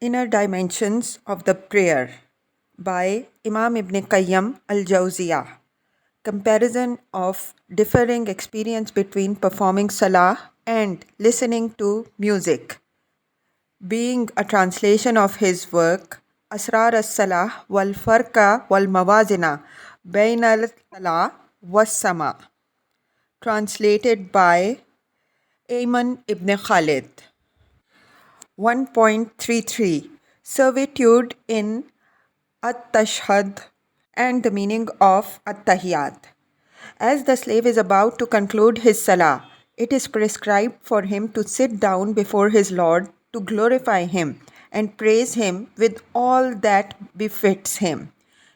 Inner Dimensions of the Prayer by Imam Ibn Qayyim al-Jawziyah. Comparison of differing experience between performing salah and listening to music. Being a translation of his work Asrar as-Salah wal Farqa wal Mawazina Bain al-Salah was Sama. Translated by Ayman Ibn Khalid. 1.33 Servitude in At-Tashhad and the meaning of At-Tahiyat. As the slave is about to conclude his salah, it is prescribed for him to sit down before his Lord to glorify him and praise him with all that befits him.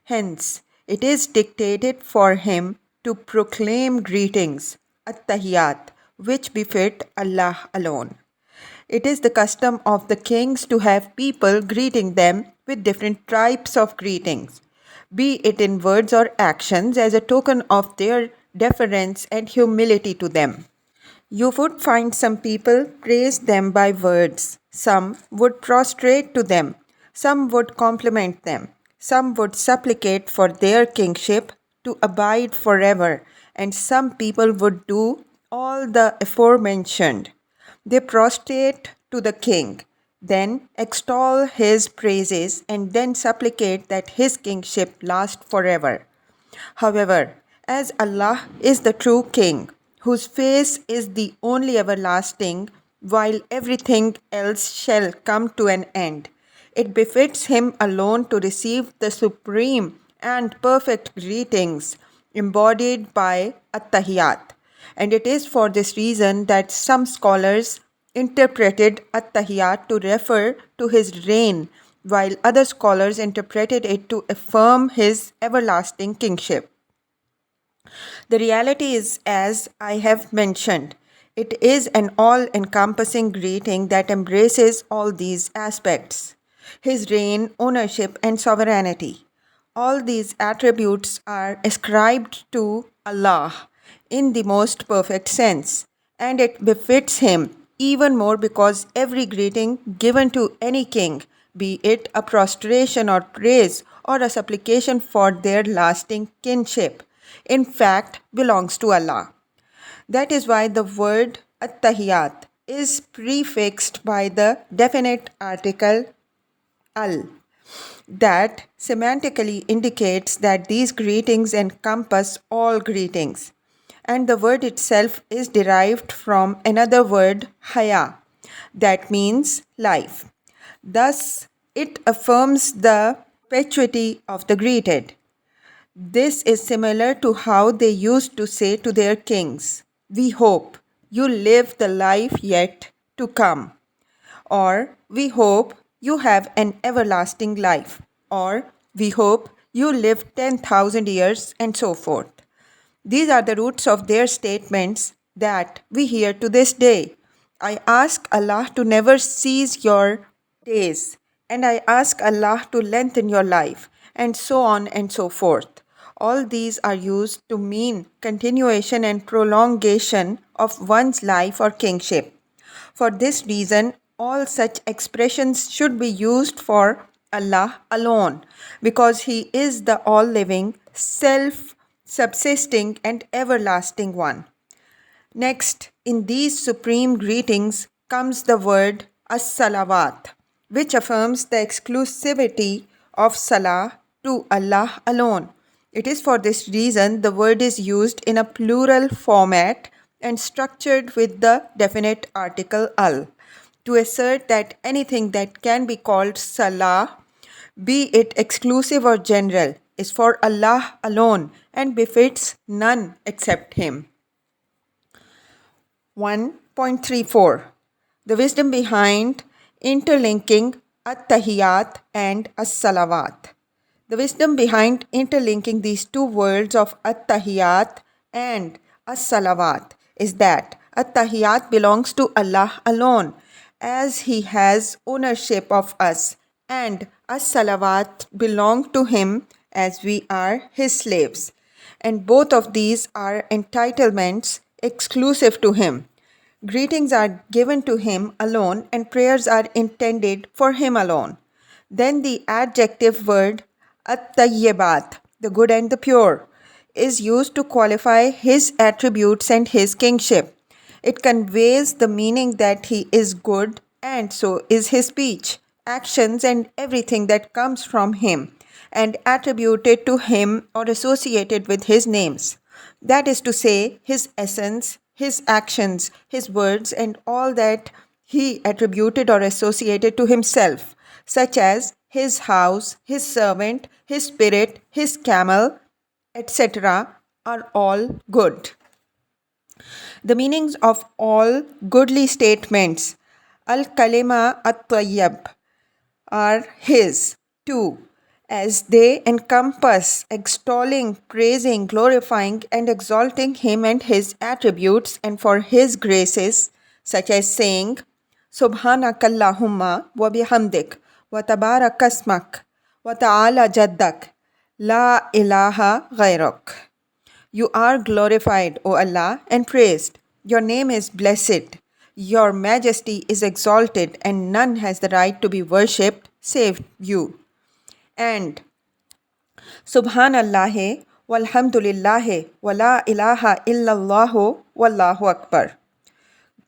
Hence, it is dictated for him to proclaim greetings, At-Tahiyat, which befit Allah alone. It is the custom of the kings to have people greeting them with different types of greetings, be it in words or actions, as a token of their deference and humility to them. You would find some people praise them by words, some would prostrate to them, some would compliment them, some would supplicate for their kingship to abide forever, and some people would do all the aforementioned. They prostrate to the king, then extol his praises, and then supplicate that his kingship last forever. However, as Allah is the true king, whose face is the only everlasting, while everything else shall come to an end, it befits him alone to receive the supreme and perfect greetings embodied by At-Tahiyat. And it is for this reason that some scholars interpreted At-Tahiyat to refer to his reign, while other scholars interpreted it to affirm his everlasting kingship. The reality is, as I have mentioned, it is an all-encompassing greeting that embraces all these aspects: his reign, ownership, and sovereignty. All these attributes are ascribed to Allah in the most perfect sense, and it befits him even more because every greeting given to any king, be it a prostration or praise or a supplication for their lasting kinship, in fact belongs to Allah. That is why the word At-Tahiyat is prefixed by the definite article al, that semantically indicates that these greetings encompass all greetings. And the word itself is derived from another word, haya, that means life. Thus, it affirms the perpetuity of the greeted. This is similar to how they used to say to their kings, "We hope you live the life yet to come," or "We hope you have an everlasting life," or "We hope you live 10,000 years," and so forth. These are the roots of their statements that we hear to this day. I ask Allah to never cease your days, and I ask Allah to lengthen your life, and so on and so forth. All these are used to mean continuation and prolongation of one's life or kingship. For this reason, all such expressions should be used for Allah alone, because He is the all-living, self-subsisting and everlasting one. Next, in these supreme greetings comes the word As-Salawat, which affirms the exclusivity of Salah to Allah alone. It is for this reason the word is used in a plural format and structured with the definite article al, to assert that anything that can be called Salah, be it exclusive or general, is for Allah alone and befits none except Him. 1.34 The wisdom behind interlinking At-Tahiyat and As-Salawat. The wisdom behind interlinking these two words of At-Tahiyat and As-Salawat is that At-Tahiyat belongs to Allah alone, as He has ownership of us, and As-Salawat belong to Him as we are His slaves. And both of these are entitlements exclusive to Him. Greetings are given to him alone and prayers are intended for him alone. Then the adjective word at-tayyibat, the good and the pure, is used to qualify his attributes and his kingship. It conveys the meaning that he is good, and so is his speech, actions, and everything that comes from him, and attributed to him or associated with his names. That is to say, his essence, his actions, his words, and all that he attributed or associated to himself, such as his house, his servant, his spirit, his camel, etc., are all good. The meanings of all goodly statements, al-kalima at-tayyib, are his too, as they encompass extolling, praising, glorifying, and exalting him and his attributes and for his graces, such as saying, Subhanakallahumma wa bihamdik wa tabarakasmak wa ta'ala jaddak la ilaha ghayruk. You are glorified, O Allah, and praised. Your name is blessed. Your majesty is exalted, and none has the right to be worshipped save you. And Subhanallah walhamdulillah wa la ilaha illallah wallahu akbar.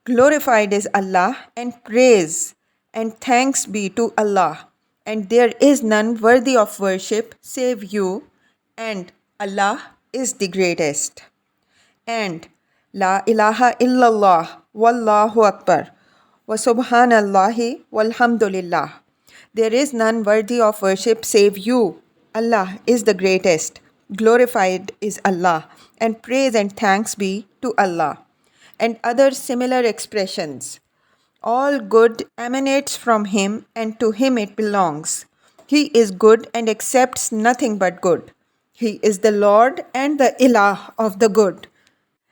Glorified is Allah, and praise and thanks be to Allah. And there is none worthy of worship save you, and Allah is the greatest. And La ilaha illallah wallahu akbar wa subhanallahi walhamdulillah. There is none worthy of worship save you. Allah is the greatest. Glorified is Allah, and praise and thanks be to Allah. And other similar expressions. All good emanates from him, and to him it belongs. He is good and accepts nothing but good. He is the Lord and the Ilah of the good.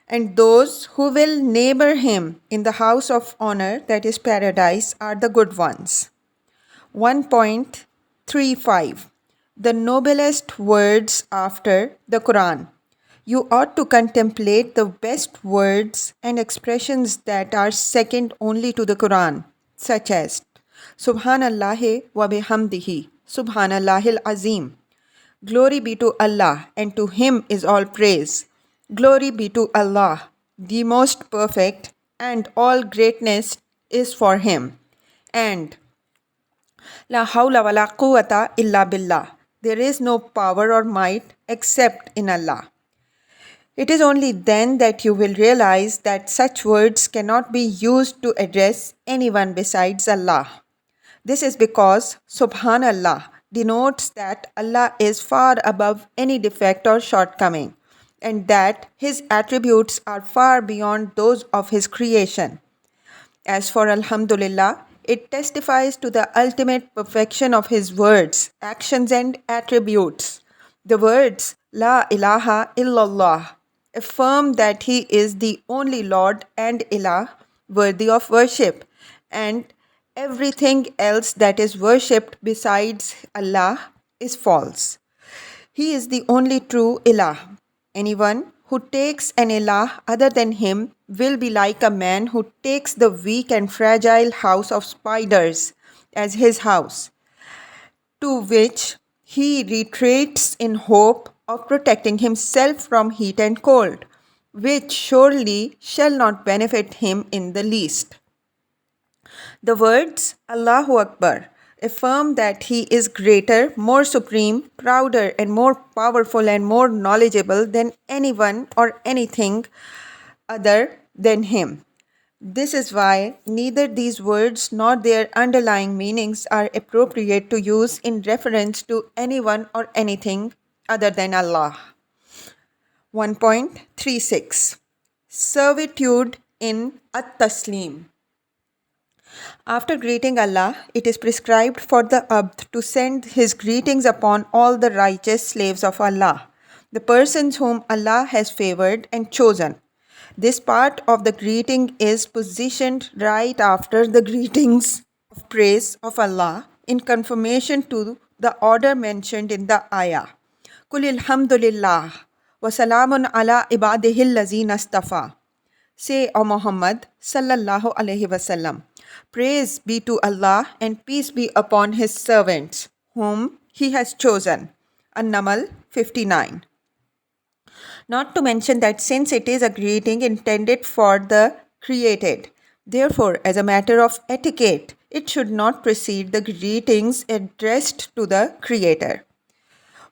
And those who will neighbor him in the house of honor, that is paradise, are the good ones. 1.35 The noblest words after the Quran. You ought to contemplate the best words and expressions that are second only to the Quran, such as Subhanallah wa bihamdihi, Subhanallahil Azim. Glory be to Allah, and to Him is all praise. Glory be to Allah, the most perfect, and all greatness is for Him. And La hawla wa la quwwata illa billah. There is no power or might except in Allah. It is only then that you will realize that such words cannot be used to address anyone besides Allah. This is because Subhanallah denotes that Allah is far above any defect or shortcoming, and that His attributes are far beyond those of His creation. As for Alhamdulillah, it testifies to the ultimate perfection of His words, actions, and attributes. The words La ilaha illallah affirm that He is the only Lord and Ilah worthy of worship, and everything else that is worshipped besides Allah is false. He is the only true Ilah. Anyone who takes an Ilah other than Him will be like a man who takes the weak and fragile house of spiders as his house, to which he retreats in hope of protecting himself from heat and cold, which surely shall not benefit him in the least. The words Allahu Akbar affirm that He is greater, more supreme, prouder, and more powerful and more knowledgeable than anyone or anything other than Him. This is why neither these words nor their underlying meanings are appropriate to use in reference to anyone or anything other than Allah. 1.36 Servitude in At-Taslim. After greeting Allah, it is prescribed for the Abd to send his greetings upon all the righteous slaves of Allah, the persons whom Allah has favored and chosen. This part of the greeting is positioned right after the greetings of praise of Allah in confirmation to the order mentioned in the ayah. Qul alhamdulillah wa salamun ala ibadihil lazina astafa. Say, O Muhammad sallallahu alaihi wasallam, praise be to Allah and peace be upon his servants, whom he has chosen. An-Naml 59. Not to mention that since it is a greeting intended for the created, therefore, as a matter of etiquette, it should not precede the greetings addressed to the Creator.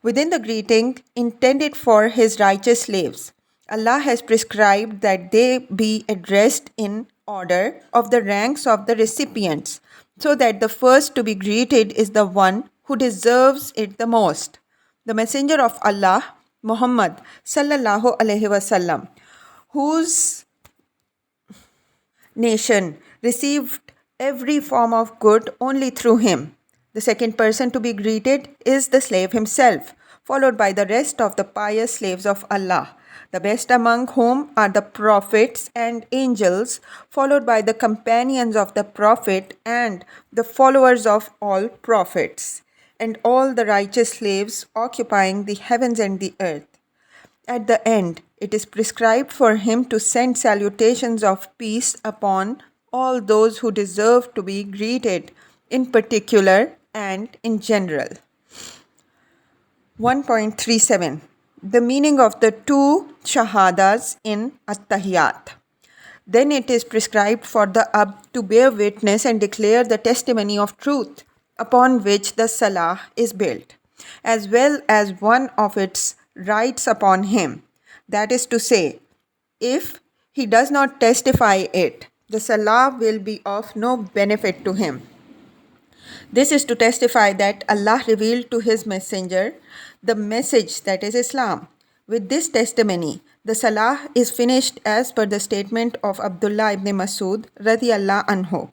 Within the greeting intended for his righteous slaves, Allah has prescribed that they be addressed in order of the ranks of the recipients, so that the first to be greeted is the one who deserves it the most. The Messenger of Allah, Muhammad sallallahu alaihi wasallam, whose nation received every form of good only through him. The second person to be greeted is the slave himself, followed by the rest of the pious slaves of Allah, the best among whom are the prophets and angels, followed by the companions of the prophet and the followers of all prophets, and all the righteous slaves occupying the heavens and the earth. At the end, it is prescribed for him to send salutations of peace upon all those who deserve to be greeted, in particular and in general. 1.37. The meaning of the two shahadas in At-Tahiyat. Then it is prescribed for the Abd to bear witness and declare the testimony of truth upon which the Salah is built, as well as one of its rights upon him. That is to say, if he does not testify it, the Salah will be of no benefit to him. This is to testify that Allah revealed to his messenger the message, that is Islam. With this testimony, the Salah is finished as per the statement of Abdullah ibn Masud radiyallahu anhu.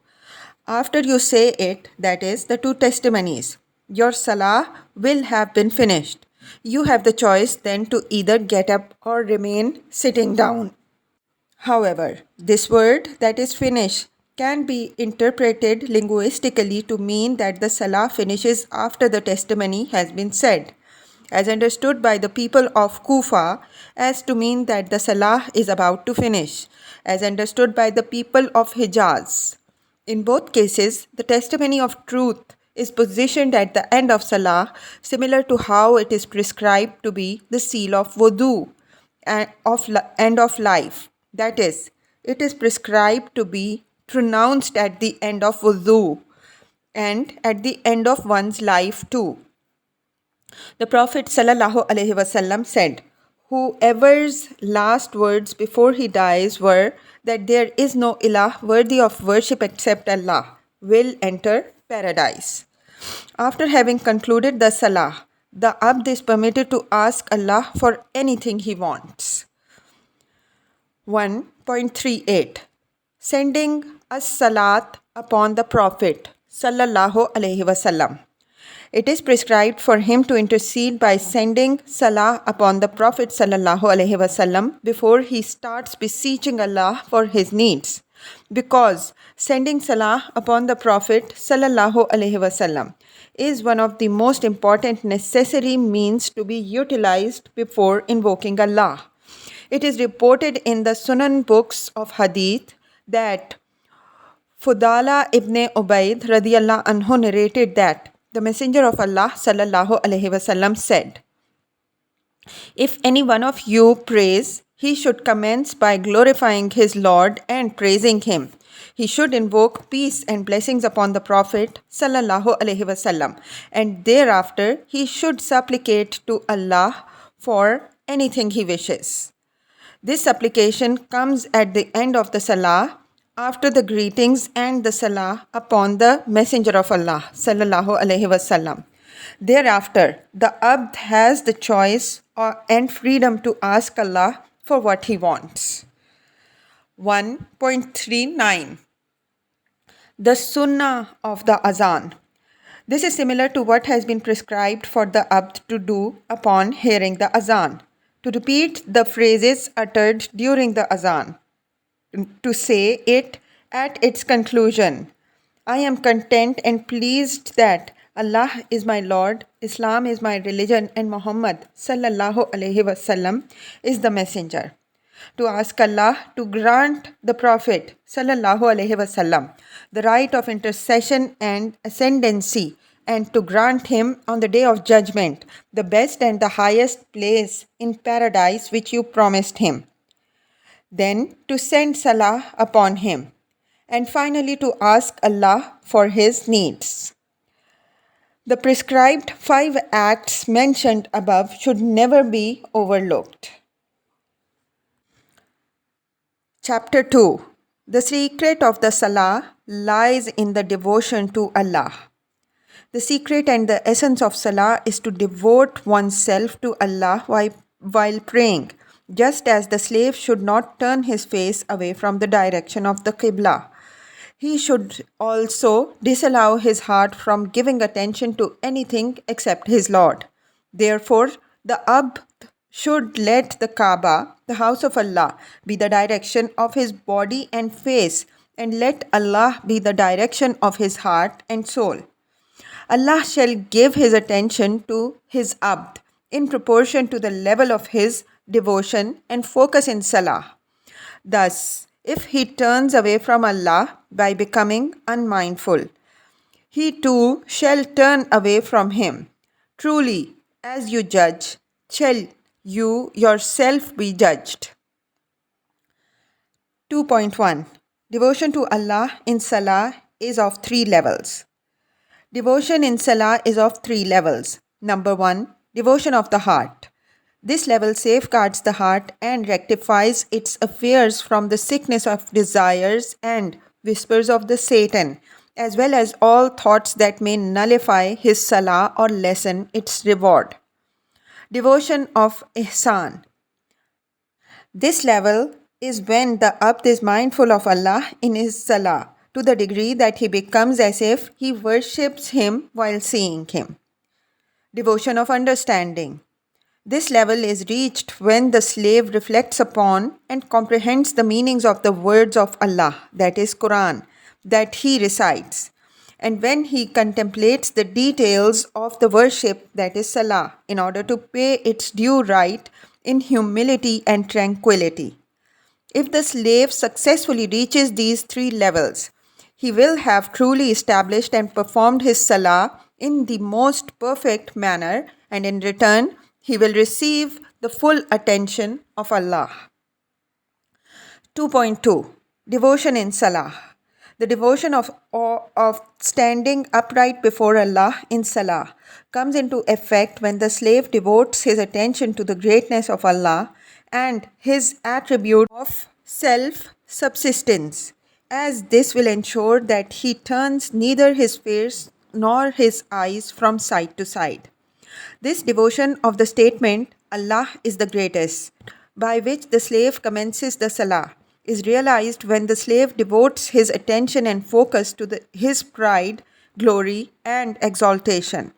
After you say it, that is the two testimonies, your Salah will have been finished. You have the choice then to either get up or remain sitting down. However, this word, that is finish, can be interpreted linguistically to mean that the Salah finishes after the testimony has been said, as understood by the people of Kufa as to mean that the Salah is about to finish, as understood by the people of Hijaz. In both cases, the testimony of truth is positioned at the end of Salah, similar to how it is prescribed to be the seal of wudu and of end of life. That is, it is prescribed to be pronounced at the end of wudu and at the end of one's life too. The Prophet sallallahu alaihi wasallam said, whoever's last words before he dies were that there is no ilah worthy of worship except Allah, will enter paradise. After having concluded the Salah, the Abd is permitted to ask Allah for anything he wants. 1.38. Sending as-salat upon the Prophet sallallahu alaihi wasallam. It is prescribed for him to intercede by sending salah upon the Prophet sallallahu alaihi wasallam before he starts beseeching Allah for his needs, because sending salah upon the Prophet sallallahu alaihi wasallam is one of the most important necessary means to be utilized before invoking Allah. It is reported in the Sunan books of Hadith that Fudala ibn Ubayd radiyallahu anhu narrated that the Messenger of Allah sallallahu alaihi wasallam said, if any one of you prays, he should commence by glorifying his Lord and praising him. He should invoke peace and blessings upon the Prophet sallallahu alaihi wasallam, and thereafter he should supplicate to Allah for anything he wishes. This supplication comes at the end of the Salah, after the greetings and the Salah upon the Messenger of Allah sallallahu alaihi wasallam. Thereafter, the Abd has the choice and freedom to ask Allah for what he wants. 1.39. The Sunnah of the Azan. This is similar to what has been prescribed for the Abd to do upon hearing the Azan, to repeat the phrases uttered during the Azan, to say it at its conclusion. I am content and pleased that Allah is my Lord, Islam is my religion, and Muhammad sallallahu alaihi wasallam is the messenger. to ask Allah to grant the Prophet sallallahu alaihi wasallam the right of intercession and ascendancy, and to grant him on the day of judgment the best and the highest place in paradise which you promised him. Then to send salah upon him, and finally to ask Allah for his needs. The prescribed 5 acts mentioned above should never be overlooked. Chapter 2. The secret of the Salah lies in the devotion to Allah. The secret and the essence of Salah is to devote oneself to Allah while praying, just as the slave should not turn his face away from the direction of the Qibla. He should also disallow his heart from giving attention to anything except his Lord. Therefore, the Abd should let the Kaaba, the house of Allah, be the direction of his body and face, and let Allah be the direction of his heart and soul. Allah shall give his attention to his Abd in proportion to the level of his devotion and focus in Salah. Thus, if he turns away from Allah by becoming unmindful, he too shall turn away from him. Truly, as you judge, shall you yourself be judged. 2.1. Devotion to Allah in Salah is of 3 levels. Devotion in Salah is of 3 levels. Number 1. Devotion of the heart. This level safeguards the heart and rectifies its affairs from the sickness of desires and whispers of the Satan, as well as all thoughts that may nullify his salah or lessen its reward. Devotion of ihsan. This level is when the abd is mindful of Allah in his salah, to the degree that he becomes as if he worships him while seeing him. Devotion of understanding. This level is reached when the slave reflects upon and comprehends the meanings of the words of Allah, that is Quran, that he recites, and when he contemplates the details of the worship, that is Salah, in order to pay its due right in humility and tranquility. If the slave successfully reaches these 3 levels, he will have truly established and performed his Salah in the most perfect manner, and in return, he will receive the full attention of Allah. 2.2. Devotion in Salah. The devotion of standing upright before Allah in Salah comes into effect when the slave devotes his attention to the greatness of Allah and his attribute of self-subsistence, as this will ensure that he turns neither his face nor his eyes from side to side. This devotion of the statement, Allah is the greatest, by which the slave commences the Salah, is realized when the slave devotes his attention and focus to his pride, glory, and exaltation.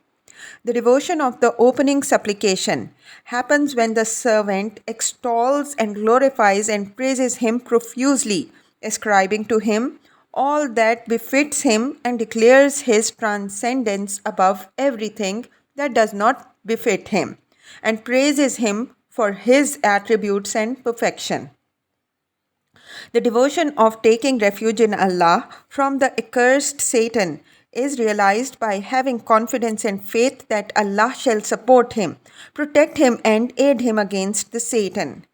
The devotion of the opening supplication happens when the servant extols and glorifies and praises him profusely, ascribing to him all that befits him and declares his transcendence above everything that does not befit him, and praises him for his attributes and perfection. The devotion of taking refuge in Allah from the accursed Satan is realized by having confidence and faith that Allah shall support him, protect him, and aid him against the Satan.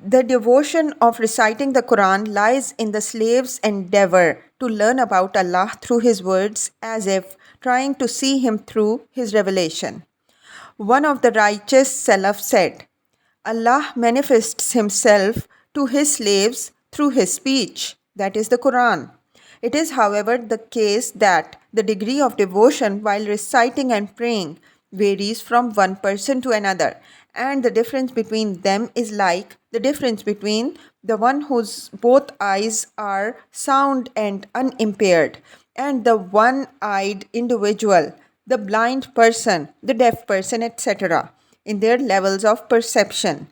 The devotion of reciting the Quran lies in the slave's endeavor to learn about Allah through his words, as if trying to see him through his revelation. One of the righteous Salaf said, Allah manifests himself to his slaves through his speech, that is the Quran. It is, however, the case that the degree of devotion while reciting and praying varies from one person to another, and the difference between them is like the difference between the one whose both eyes are sound and unimpaired, and the one-eyed individual, the blind person, the deaf person, etc., in their levels of perception.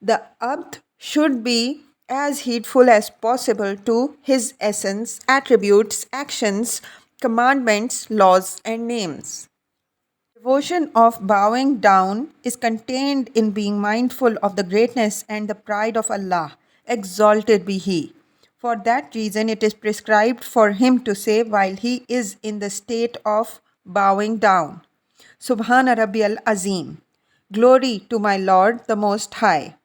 The abd should be as heedful as possible to his essence, attributes, actions, commandments, laws, and names. Devotion of bowing down is contained in being mindful of the greatness and the pride of Allah. Exalted be He. For that reason, it is prescribed for him to say while he is in the state of bowing down, Subhana Rabbi al Azim. Glory to my Lord the Most High.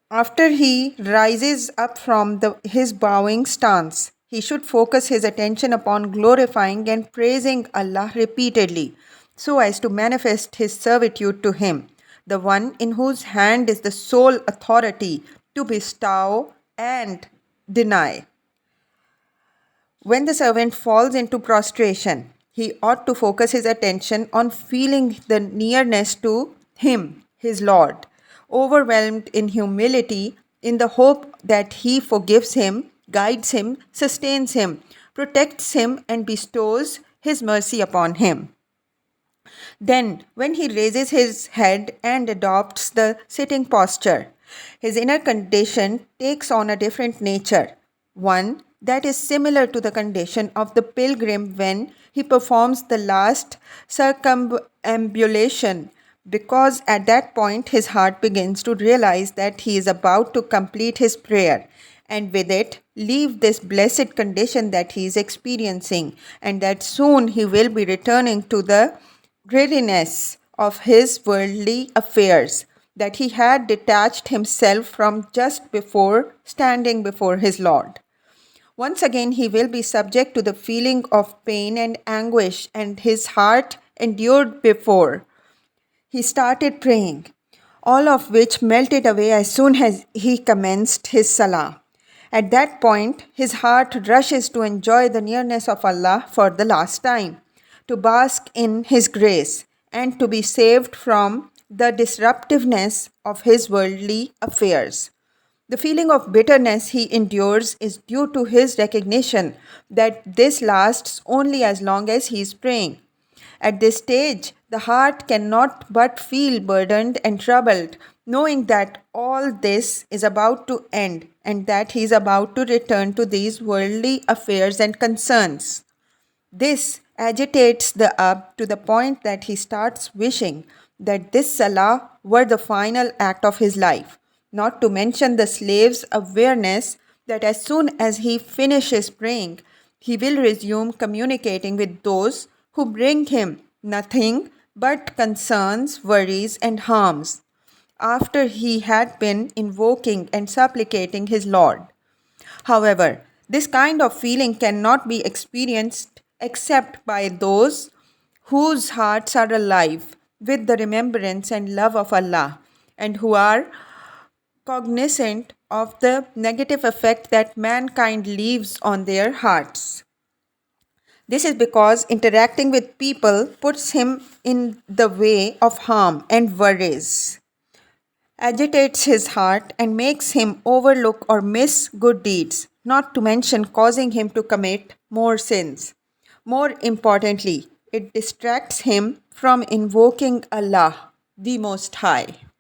After he rises up from his bowing stance, he should focus his attention upon glorifying and praising Allah repeatedly so as to manifest his servitude to Him, the one in whose hand is the sole authority to bestow and deny. When the servant falls into prostration, he ought to focus his attention on feeling the nearness to him, his Lord, overwhelmed in humility in the hope that he forgives him, guides him, sustains him, protects him, and bestows his mercy upon him. Then, when he raises his head and adopts the sitting posture, his inner condition takes on a different nature, one that is similar to the condition of the pilgrim when he performs the last circumambulation, because at that point his heart begins to realize that he is about to complete his prayer and with it leave this blessed condition that he is experiencing, and that soon he will be returning to the dreariness of his worldly affairs that he had detached himself from just before standing before his Lord. Once again, he will be subject to the feeling of pain and anguish, and his heart endured before he started praying, all of which melted away as soon as he commenced his salah. At that point, his heart rushes to enjoy the nearness of Allah for the last time, to bask in His grace, and to be saved from the disruptiveness of his worldly affairs. The feeling of bitterness he endures is due to his recognition that this lasts only as long as he is praying. At this stage, the heart cannot but feel burdened and troubled, knowing that all this is about to end and that he is about to return to these worldly affairs and concerns. This agitates the Ab to the point that he starts wishing that this salah were the final act of his life, not to mention the slave's awareness that as soon as he finishes praying, he will resume communicating with those who bring him nothing but concerns, worries, and harms, after he had been invoking and supplicating his Lord. However, this kind of feeling cannot be experienced except by those whose hearts are alive with the remembrance and love of Allah, and who are cognizant of the negative effect that mankind leaves on their hearts. This is because interacting with people puts him in the way of harm and worries, agitates his heart, and makes him overlook or miss good deeds, not to mention causing him to commit more sins. More importantly, it distracts him from invoking Allah, the Most High.